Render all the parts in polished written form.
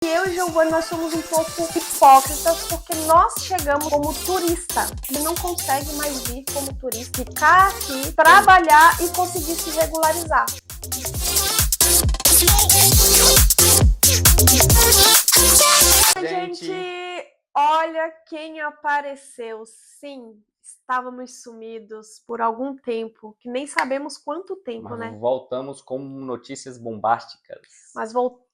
Eu e Giovanni, nós somos um pouco hipócritas porque nós chegamos como turista. Ele não consegue mais vir como turista, ficar aqui, trabalhar e conseguir se regularizar. Gente, olha quem apareceu. Sim, estávamos sumidos por algum tempo, que nem sabemos quanto tempo, né? Voltamos com notícias bombásticas. Mas voltamos,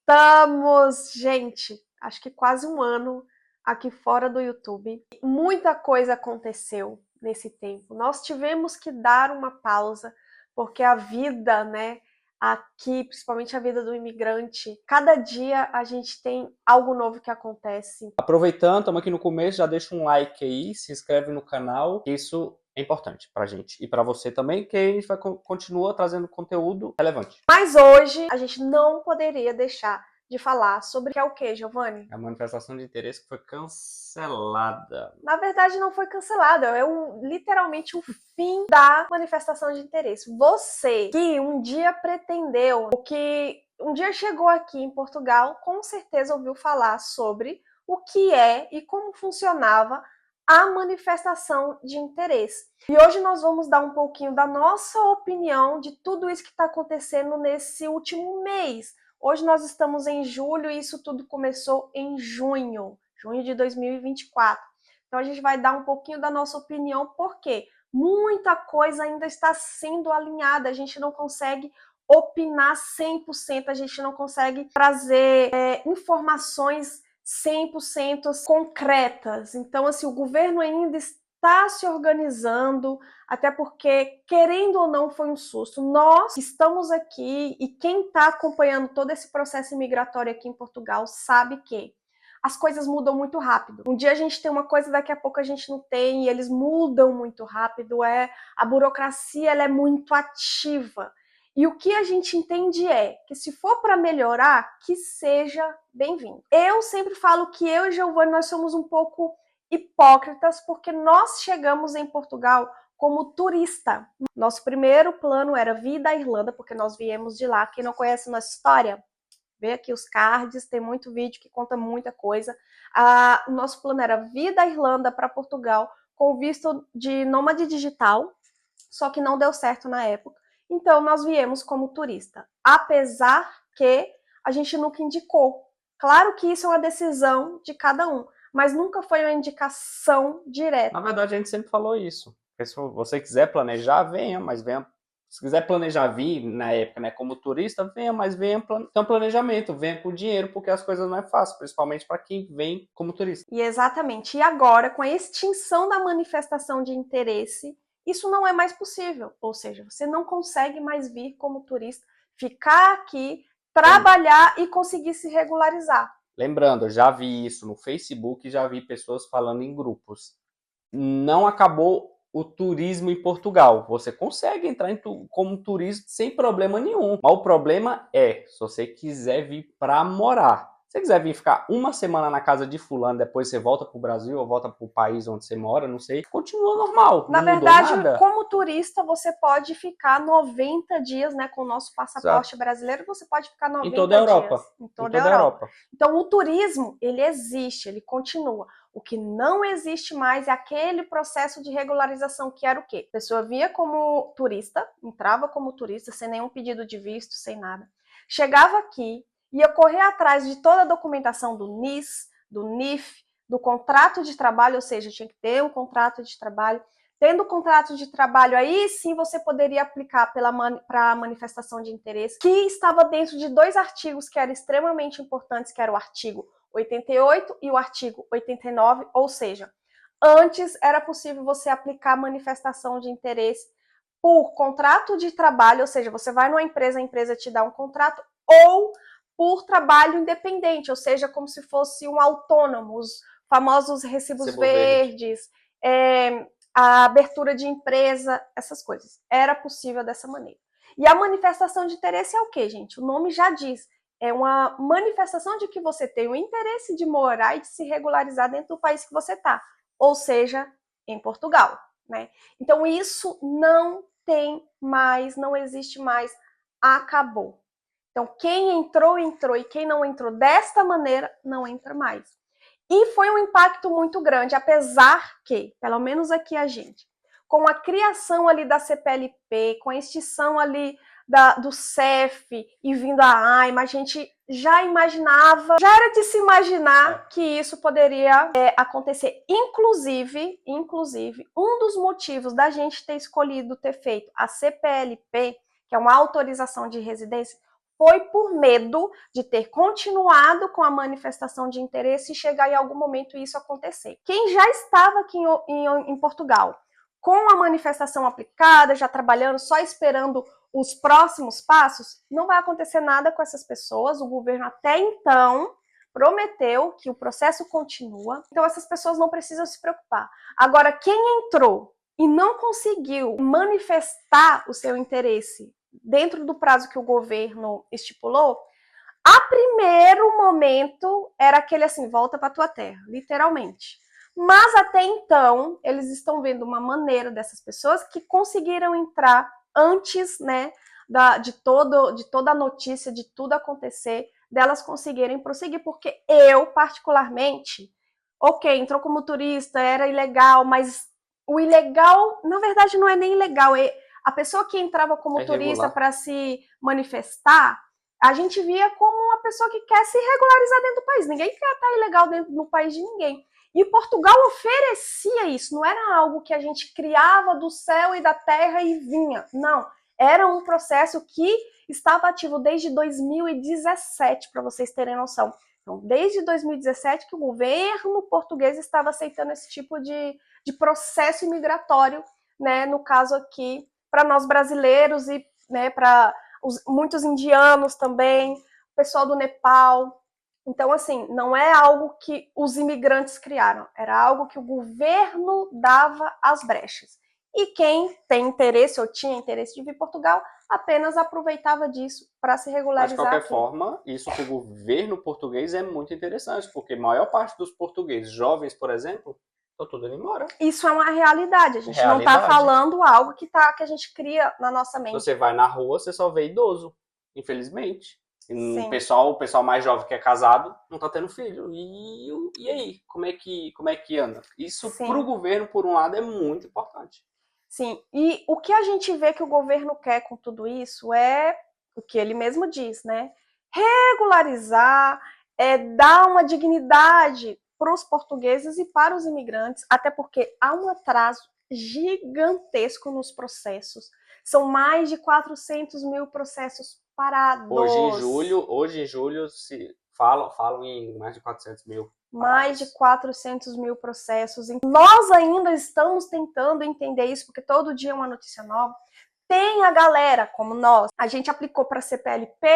gente, acho que quase um ano aqui fora do YouTube. Muita coisa aconteceu nesse tempo. Nós tivemos que dar uma pausa, porque a vida, né, aqui, principalmente a vida do imigrante, cada dia a gente tem algo novo que acontece. Aproveitando, estamos aqui no começo, já deixa um like aí, se inscreve no canal, isso é importante pra gente e pra você também, que a gente vai continua trazendo conteúdo relevante. Mas hoje a gente não poderia deixar de falar sobre que é o que, Giovanni? A manifestação de interesse que foi cancelada. Na verdade, não foi cancelada, é literalmente o fim da manifestação de interesse. Você que um dia pretendeu, ou que um dia chegou aqui em Portugal, com certeza ouviu falar sobre o que é e como funcionava a manifestação de interesse. E hoje nós vamos dar um pouquinho da nossa opinião de tudo isso que está acontecendo nesse último mês. Hoje nós estamos em julho e isso tudo começou em junho de 2024. Então a gente vai dar um pouquinho da nossa opinião, porque muita coisa ainda está sendo alinhada, a gente não consegue opinar 100%, a gente não consegue trazer informações 100% concretas. Então, assim, o governo ainda está se organizando, até porque, querendo ou não, foi um susto. Nós estamos aqui e quem está acompanhando todo esse processo imigratório aqui em Portugal sabe que as coisas mudam muito rápido. Um dia a gente tem uma coisa, daqui a pouco a gente não tem, e eles mudam muito rápido. A burocracia ela é muito ativa. E o que a gente entende é que se for para melhorar, que seja bem-vindo. Eu sempre falo que eu e Giovanni, nós somos um pouco hipócritas, porque nós chegamos em Portugal como turista. Nosso primeiro plano era vir da Irlanda, porque nós viemos de lá. Quem não conhece nossa história, vê aqui os cards, tem muito vídeo que conta muita coisa. O nosso plano era vir da Irlanda para Portugal com visto de nômade digital, só que não deu certo na época. Então, nós viemos como turista, apesar que a gente nunca indicou. Claro que isso é uma decisão de cada um, mas nunca foi uma indicação direta. Na verdade, a gente sempre falou isso. Se você quiser planejar, venha, mas venha. Se quiser planejar vir na época, né, como turista, venha, mas venha ter um planejamento, venha com dinheiro, porque as coisas não é fácil, principalmente para quem vem como turista. E exatamente. E agora, com a extinção da manifestação de interesse, isso não é mais possível. Ou seja, você não consegue mais vir como turista, ficar aqui, trabalhar e conseguir se regularizar. Lembrando, eu já vi isso no Facebook, já vi pessoas falando em grupos. Não acabou o turismo em Portugal. Você consegue entrar como turista sem problema nenhum. Mas o problema é, se você quiser vir para morar. Se você quiser vir ficar uma semana na casa de fulano, depois você volta para o Brasil ou volta para o país onde você mora, não sei, continua normal. Na não verdade, mudou nada. como turista, você pode ficar 90 dias, né? Com o nosso passaporte Exato. brasileiro, você pode ficar 90 Em toda a Europa. dias. Em toda a Europa. Então, o turismo, ele existe, ele continua. O que não existe mais é aquele processo de regularização, que era o quê? A pessoa vinha como turista, entrava como turista, sem nenhum pedido de visto, sem nada. Chegava aqui, ia correr atrás de toda a documentação do NIS, do NIF, do contrato de trabalho, ou seja, tinha que ter um contrato de trabalho. Tendo o contrato de trabalho, aí sim você poderia aplicar para a manifestação de interesse, que estava dentro de dois artigos que eram extremamente importantes, que era o artigo 88 e o artigo 89, ou seja, antes era possível você aplicar a manifestação de interesse por contrato de trabalho, ou seja, você vai numa empresa, a empresa te dá um contrato, ou por trabalho independente, ou seja, como se fosse um autônomo, os famosos recibos verdes, a abertura de empresa, essas coisas. Era possível dessa maneira. E a manifestação de interesse é o quê, gente? O nome já diz. É uma manifestação de que você tem o interesse de morar e de se regularizar dentro do país que você está. Ou seja, em Portugal, né? Então isso não tem mais, não existe mais, acabou. Então, quem entrou, entrou, e quem não entrou desta maneira, não entra mais. E foi um impacto muito grande, apesar que, pelo menos aqui a gente, com a criação ali da CPLP, com a extinção ali do CEF e vindo a AIMA, a gente já imaginava, já era de se imaginar que isso poderia acontecer. Inclusive, um dos motivos da gente ter escolhido ter feito a CPLP, que é uma autorização de residência, foi por medo de ter continuado com a manifestação de interesse e chegar em algum momento isso acontecer. Quem já estava aqui em Portugal com a manifestação aplicada, já trabalhando, só esperando os próximos passos, não vai acontecer nada com essas pessoas. O governo até então prometeu que o processo continua, então essas pessoas não precisam se preocupar. Agora, quem entrou e não conseguiu manifestar o seu interesse dentro do prazo que o governo estipulou, a primeiro momento era aquele assim, volta para tua terra, literalmente. Mas até então, eles estão vendo uma maneira dessas pessoas que conseguiram entrar antes, né, de toda a notícia, de tudo acontecer, delas conseguirem prosseguir, porque eu, particularmente, ok, entrou como turista, era ilegal, mas o ilegal, na verdade, não é nem ilegal, a pessoa que entrava como turista para se manifestar, a gente via como uma pessoa que quer se regularizar dentro do país. Ninguém quer estar ilegal dentro do país de ninguém. E Portugal oferecia isso, não era algo que a gente criava do céu e da terra e vinha. Não, era um processo que estava ativo desde 2017, para vocês terem noção. Então, desde 2017 que o governo português estava aceitando esse tipo de processo imigratório, né, no caso aqui, para nós brasileiros e, né, para muitos indianos também, o pessoal do Nepal. Então, assim, não é algo que os imigrantes criaram, era algo que o governo dava as brechas. E quem tem interesse ou tinha interesse de vir a Portugal apenas aproveitava disso para se regularizar. Mas, de qualquer aqui. forma, isso para o governo português é muito interessante, porque a maior parte dos portugueses jovens, por exemplo, estão tudo indo embora. Isso é uma realidade. A gente não está falando algo que a gente cria na nossa mente. Você vai na rua, você só vê idoso, infelizmente. O pessoal mais jovem que é casado não está tendo filho. E aí? Como é que anda? Isso para o governo, por um lado, é muito importante. Sim, e o que a gente vê que o governo quer com tudo isso é o que ele mesmo diz, né? Regularizar, dar uma dignidade para os portugueses e para os imigrantes, até porque há um atraso gigantesco nos processos. São mais de 400 mil processos parados. Hoje em julho se falam em mais de 400 mil. Mais de 400 mil processos. Nós ainda estamos tentando entender isso, porque todo dia é uma notícia nova. Tem a galera, como nós, a gente aplicou para a CPLP,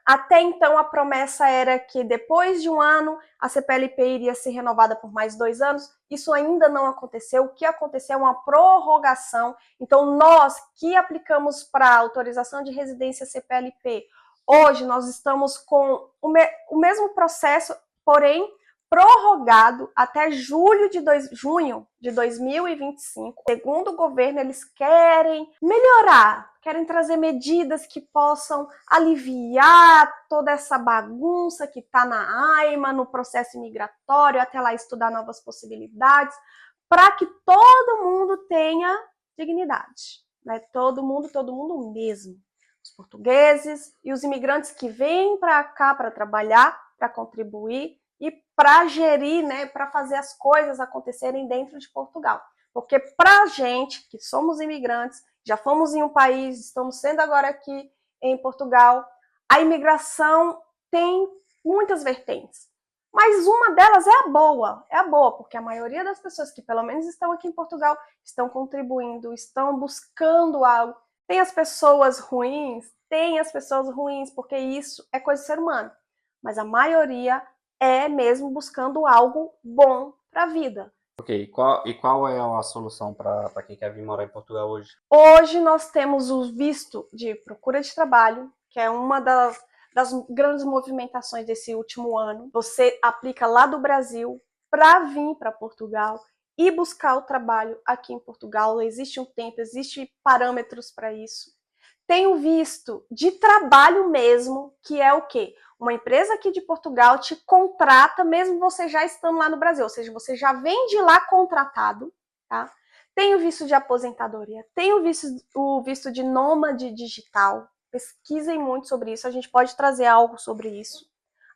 até então a promessa era que depois de um ano a CPLP iria ser renovada por mais 2 anos, isso ainda não aconteceu, o que aconteceu é uma prorrogação, então nós que aplicamos para autorização de residência CPLP, hoje nós estamos com o mesmo processo, porém prorrogado até junho de 2025. Segundo o governo, eles querem melhorar, querem trazer medidas que possam aliviar toda essa bagunça que está na AIMA, no processo migratório, até lá estudar novas possibilidades, para que todo mundo tenha dignidade, né? Todo mundo mesmo. Os portugueses e os imigrantes que vêm para cá para trabalhar, para contribuir, e para gerir, né, para fazer as coisas acontecerem dentro de Portugal. Porque para a gente, que somos imigrantes, já fomos em um país, estamos sendo agora aqui em Portugal, a imigração tem muitas vertentes. Mas uma delas é a boa, porque a maioria das pessoas que pelo menos estão aqui em Portugal estão contribuindo, estão buscando algo. Tem as pessoas ruins, porque isso é coisa do ser humano. Mas a maioria é mesmo buscando algo bom para a vida. Ok, e qual é a solução para quem quer vir morar em Portugal hoje? Hoje nós temos o visto de procura de trabalho, que é uma das grandes movimentações desse último ano. Você aplica lá do Brasil para vir para Portugal e buscar o trabalho aqui em Portugal. Existe um tempo, existem parâmetros para isso. Tem o visto de trabalho mesmo, que é o quê? Uma empresa aqui de Portugal te contrata, mesmo você já estando lá no Brasil, ou seja, você já vem de lá contratado, tá? Tem o visto de aposentadoria, tem o visto de nômade digital. Pesquisem muito sobre isso, a gente pode trazer algo sobre isso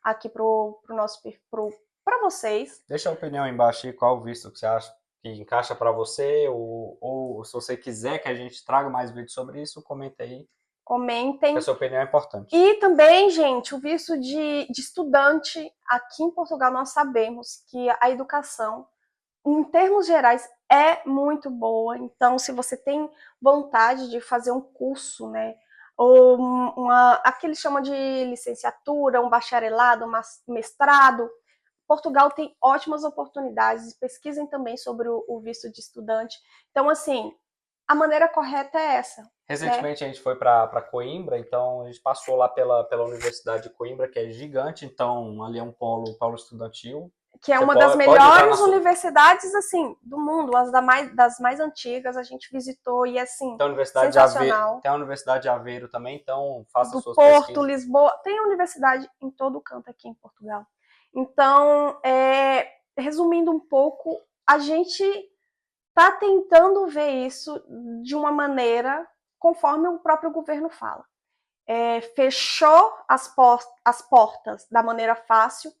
aqui para vocês. Deixa a opinião aí embaixo aí, qual o visto que você acha que encaixa para você, ou se você quiser que a gente traga mais vídeos sobre isso, comenta aí. Comentem. A sua opinião é importante. E também, gente, o visto de estudante aqui em Portugal, nós sabemos que a educação, em termos gerais, é muito boa. Então, se você tem vontade de fazer um curso, né, ou aqui eles chamam de licenciatura, um bacharelado, um mestrado, Portugal tem ótimas oportunidades. Pesquisem também sobre o visto de estudante. Então, assim, a maneira correta é essa. Recentemente, né? A gente foi para Coimbra, então a gente passou lá pela Universidade de Coimbra, que é gigante, então ali é um polo estudantil. Que é uma das melhores universidades, assim, do mundo, das mais antigas, a gente visitou e, assim, tem a Universidade sensacional. Tem a Universidade de Aveiro também, então faça do suas Porto, pesquisas. Lisboa, tem universidade em todo canto aqui em Portugal. Então, resumindo um pouco, a gente está tentando ver isso de uma maneira conforme o próprio governo fala. Fechou as portas da maneira fácil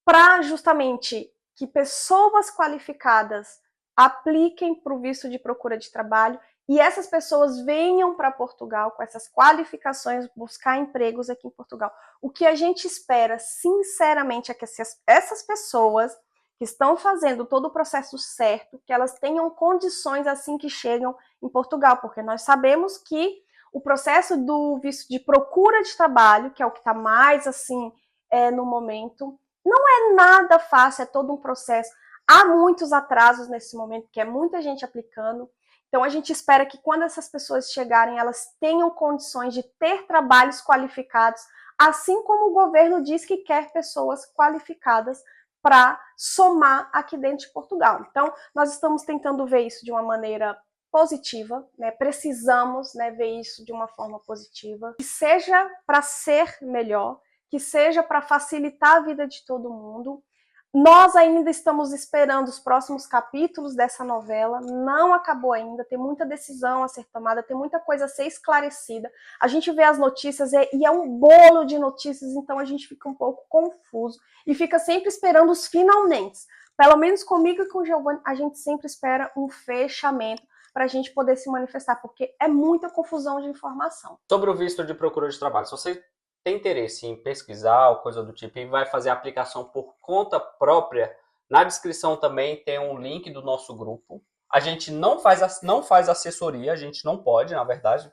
para justamente que pessoas qualificadas apliquem para o visto de procura de trabalho e essas pessoas venham para Portugal com essas qualificações buscar empregos aqui em Portugal. O que a gente espera, sinceramente, é que essas pessoas que estão fazendo todo o processo certo, que elas tenham condições assim que chegam em Portugal, porque nós sabemos que o processo do visto de procura de trabalho, que é o que está mais assim no momento, não é nada fácil, é todo um processo. Há muitos atrasos nesse momento, porque é muita gente aplicando. Então, a gente espera que quando essas pessoas chegarem, elas tenham condições de ter trabalhos qualificados, assim como o governo diz que quer pessoas qualificadas para somar aqui dentro de Portugal. Então, nós estamos tentando ver isso de uma maneira positiva, né? Precisamos, né, ver isso de uma forma positiva, que seja para ser melhor, que seja para facilitar a vida de todo mundo. Nós ainda estamos esperando os próximos capítulos dessa novela, não acabou ainda, tem muita decisão a ser tomada, tem muita coisa a ser esclarecida. A gente vê as notícias e é um bolo de notícias, então a gente fica um pouco confuso e fica sempre esperando os finalmente. Pelo menos comigo e com o Giovanni, a gente sempre espera um fechamento para a gente poder se manifestar, porque é muita confusão de informação. Sobre o visto de procura de trabalho, se você tem interesse em pesquisar ou coisa do tipo e vai fazer a aplicação por conta própria, na descrição também tem um link do nosso grupo. A gente não faz assessoria, a gente não pode, na verdade,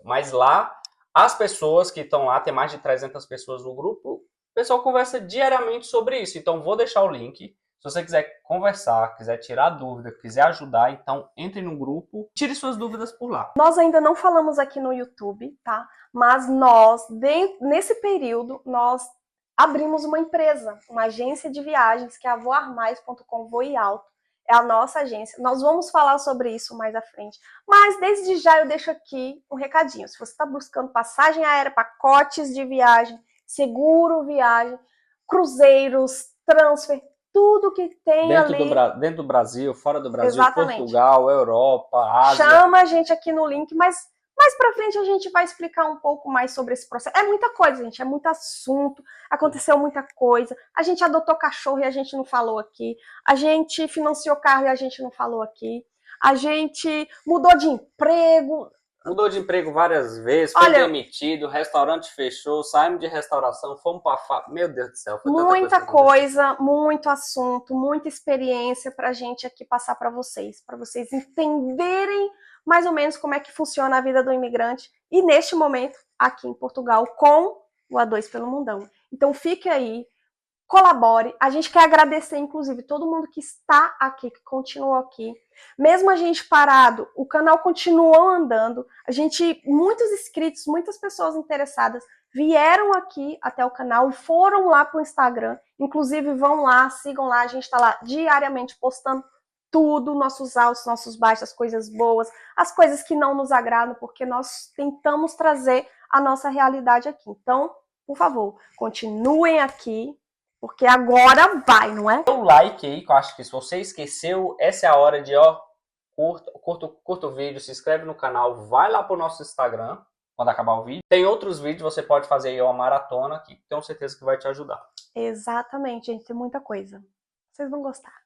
mas lá, as pessoas que estão lá, tem mais de 300 pessoas no grupo, o pessoal conversa diariamente sobre isso. Então, vou deixar o link. Se você quiser conversar, quiser tirar dúvida, quiser ajudar, então entre no grupo, tire suas dúvidas por lá. Nós ainda não falamos aqui no YouTube, tá? Mas nós, nesse período, nós abrimos uma empresa, uma agência de viagens, que é a voarmais.com, Voe Alto. É a nossa agência. Nós vamos falar sobre isso mais à frente. Mas desde já eu deixo aqui um recadinho. Se você está buscando passagem aérea, pacotes de viagem, seguro viagem, cruzeiros, transfer, tudo que tem dentro do Brasil, fora do Brasil, exatamente. Portugal, Europa, Ásia. Chama a gente aqui no link, mas mais pra frente a gente vai explicar um pouco mais sobre esse processo. É muita coisa, gente, é muito assunto, aconteceu muita coisa. A gente adotou cachorro e a gente não falou aqui. A gente financiou carro e a gente não falou aqui. A gente mudou de emprego. Mudou de emprego várias vezes, foi demitido, o restaurante fechou, saímos de restauração, fomos para... Meu Deus do céu. Foi muita coisa, muito assunto, muita experiência pra gente aqui passar para vocês entenderem mais ou menos como é que funciona a vida do imigrante e neste momento aqui em Portugal com o A2 pelo Mundão. Então fique aí, colabore. A gente quer agradecer, inclusive, todo mundo que está aqui, que continuou aqui. Mesmo a gente parado, o canal continuou andando. Muitos inscritos, muitas pessoas interessadas vieram aqui até o canal e foram lá para o Instagram. Inclusive, vão lá, sigam lá. A gente está lá diariamente postando tudo, nossos altos, nossos baixos, as coisas boas, as coisas que não nos agradam, porque nós tentamos trazer a nossa realidade aqui. Então, por favor, continuem aqui, porque agora vai, não é? O like aí, que eu acho que se você esqueceu, essa é a hora de, ó, curta o vídeo, se inscreve no canal, vai lá pro nosso Instagram, quando acabar o vídeo. Tem outros vídeos, você pode fazer aí uma maratona, que tenho certeza que vai te ajudar. Exatamente, gente, tem muita coisa. Vocês vão gostar.